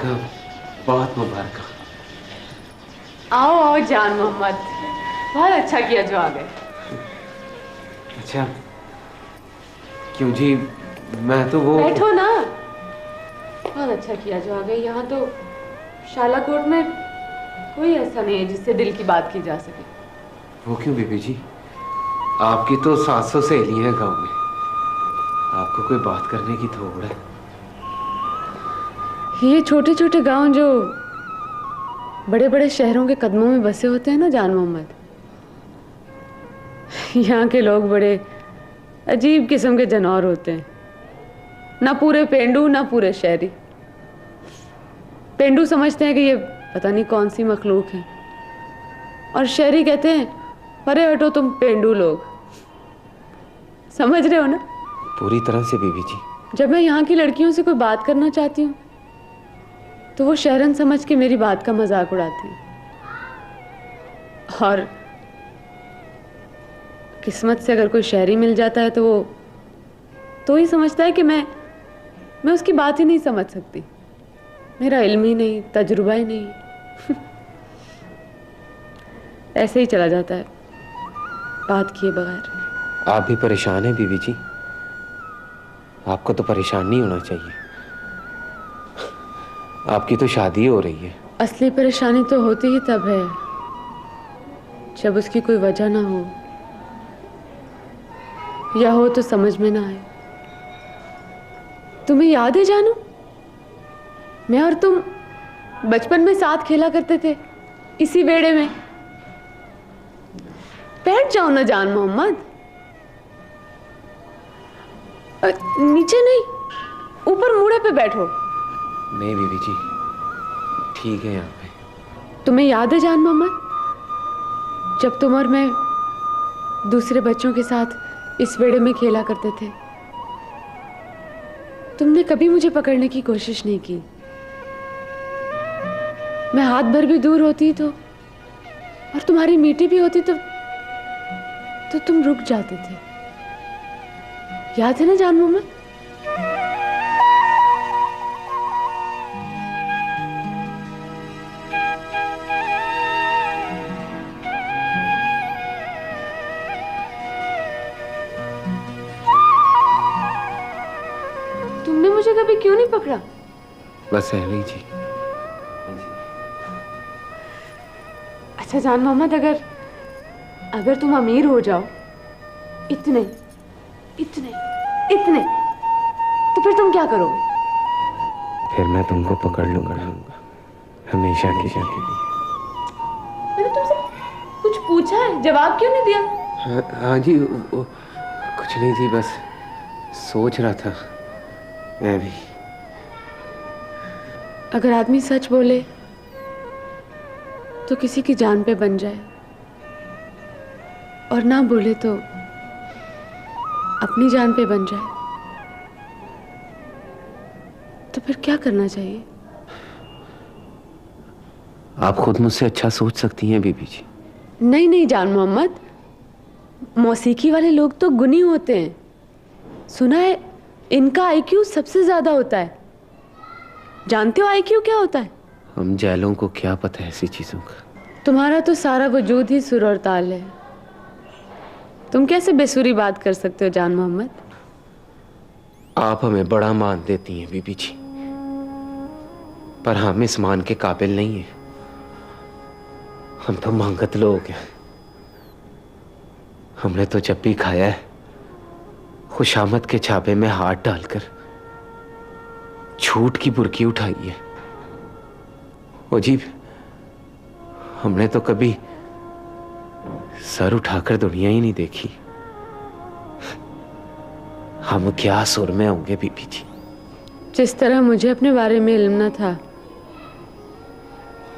मुबारक, बहुत मुबारक। आओ आओ जान मोहम्मद, बहुत अच्छा किया जो आ गए। अच्छा क्यों जी, मैं तो वो। बैठो ना, बहुत अच्छा किया जो आ गए। यहाँ तो शालाकोट में कोई ऐसा नहीं है जिससे दिल की बात की जा सके। वो क्यों बीबी जी, आपकी तो 700 सहेली हैं गांव में, आपको कोई बात करने की थोड़ है। ये छोटे छोटे गांव जो बड़े बड़े शहरों के कदमों में बसे होते हैं ना जान मोहम्मद, यहाँ के लोग बड़े अजीब किस्म के जानवर होते हैं। ना पूरे पेंडू ना पूरे शहरी। पेंडू समझते हैं कि ये पता नहीं कौन सी मखलूक है, और शहरी कहते हैं परे हटो तुम पेंडू लोग। समझ रहे हो ना? पूरी तरह से बीबी जी। जब मैं यहाँ की लड़कियों से कोई बात करना चाहती हूँ तो वो शहरन समझ के मेरी बात का मजाक उड़ाती है, और किस्मत से अगर कोई शहरी मिल जाता है तो वो तो ही समझता है कि मैं उसकी बात ही नहीं समझ सकती। मेरा इल्म ही नहीं, तजुर्बा ही नहीं। ऐसे ही चला जाता है बात किए बगैर। आप भी परेशान हैं बीबी जी? आपको तो परेशान नहीं होना चाहिए, आपकी तो शादी हो रही है। असली परेशानी तो होती ही तब है जब उसकी कोई वजह ना हो, या हो तो समझ में ना आए। तुम्हें याद है जानू, मैं और तुम बचपन में साथ खेला करते थे इसी बेड़े में। बैठ जाओ ना जान मोहम्मद। नीचे नहीं, ऊपर मुड़े पे बैठो। नहीं बीबी जी, ठीक है यहाँ पे। तुम्हें याद है जान मोहम्मद, जब तुम और मैं दूसरे बच्चों के साथ इस बेड़े में खेला करते थे, तुमने कभी मुझे पकड़ने की कोशिश नहीं की। मैं हाथ भर भी दूर होती तो और तुम्हारी मीठी भी होती तो तुम रुक जाते थे। याद है ना जान मोहम्मद? तुमने मुझे कभी क्यों नहीं पकड़ा? बस है ही जी। अच्छा जान मोहम्मद, अगर तुम अमीर हो जाओ, इतने इतने इतने, तो फिर तुम क्या करोगे? फिर मैं तुमको पकड़ लूंगा हमेशा की शादी। मैंने तुमसे कुछ पूछा है, जवाब क्यों नहीं दिया? हाँ जी, कुछ नहीं जी, बस सोच रहा था मैं भी। अगर आदमी सच बोले तो किसी की जान पे बन जाए, और ना बोले तो अपनी जान पे बन जाए, तो फिर क्या करना चाहिए? आप खुद मुझसे अच्छा सोच सकती हैं बीबी जी। नहीं नहीं जान मोहम्मद, मौसीकी वाले लोग तो गुनी होते हैं। सुना है इनका आईक्यू सबसे ज्यादा होता है। जानते हो आईक्यू क्या होता है? हम जैलों को क्या पता है ऐसी चीजों का। तुम्हारा तो सारा वजूद ही सुर और ताल है। तुम कैसे बेसुरी बात कर सकते हो जान मोहम्मद? आप हमें बड़ा मान देती हैं बीबी जी, पर हम इस मान के काबिल नहीं हैं। हम तो मांगत लोग हैं। हमने तो जब भी खाया है खुशामद के छापे में हाथ डालकर झूठ की बुर्की उठाई है। ओ जी, हमने तो कभी सर उठाकर दुनिया ही नहीं देखी। हम क्या सुर में होंगे बीबी जी? जिस तरह मुझे अपने बारे में इल्म न था,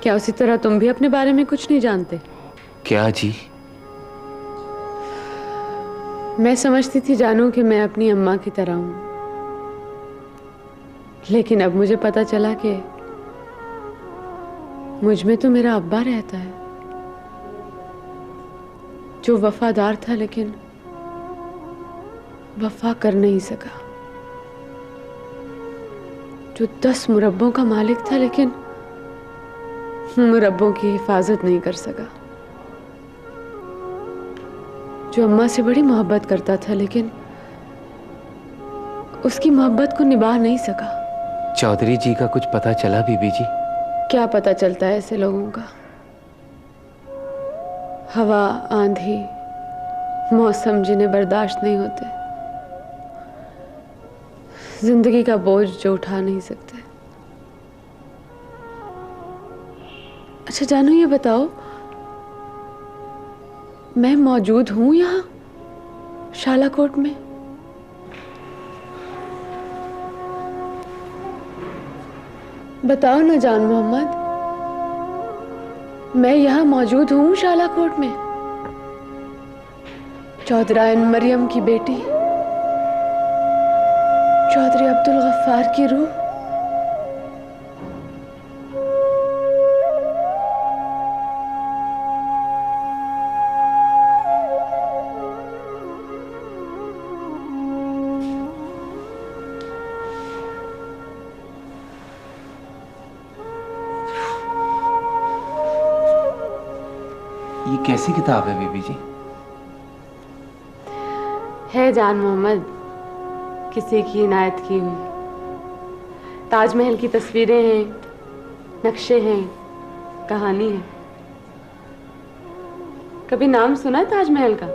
क्या उसी तरह तुम भी अपने बारे में कुछ नहीं जानते? क्या जी? मैं समझती थी जानू कि मैं अपनी अम्मा की तरह हूं, लेकिन अब मुझे पता चला कि मुझ में तो मेरा अब्बा रहता है, जो वफादार था लेकिन वफा कर नहीं सका। जो 10 मुरब्बों का मालिक था, लेकिन मुरब्बों की हिफाजत नहीं कर सका। जो अम्मा से बड़ी मोहब्बत करता था, लेकिन उसकी मोहब्बत को निभा नहीं सका। चौधरी जी का कुछ पता चला बीबी जी? क्या पता चलता है ऐसे लोगों का? हवा, आंधी, मौसम जिन्हें बर्दाश्त नहीं होते, जिंदगी का बोझ जो उठा नहीं सकते। अच्छा जानू, ये बताओ, मैं मौजूद हूं यहां शालाकोट में? बताओ ना जान मोहम्मद, मैं यहां मौजूद हूं शालाकोट में? चौधराइन मरियम की बेटी, चौधरी अब्दुल गफ्फार की रूह। ये कैसी किताब है बीबी जी? है जान मोहम्मद, किसी की इनायत की हुई। ताजमहल की तस्वीरें हैं, नक्शे हैं, कहानी है। कभी नाम सुना है ताजमहल का?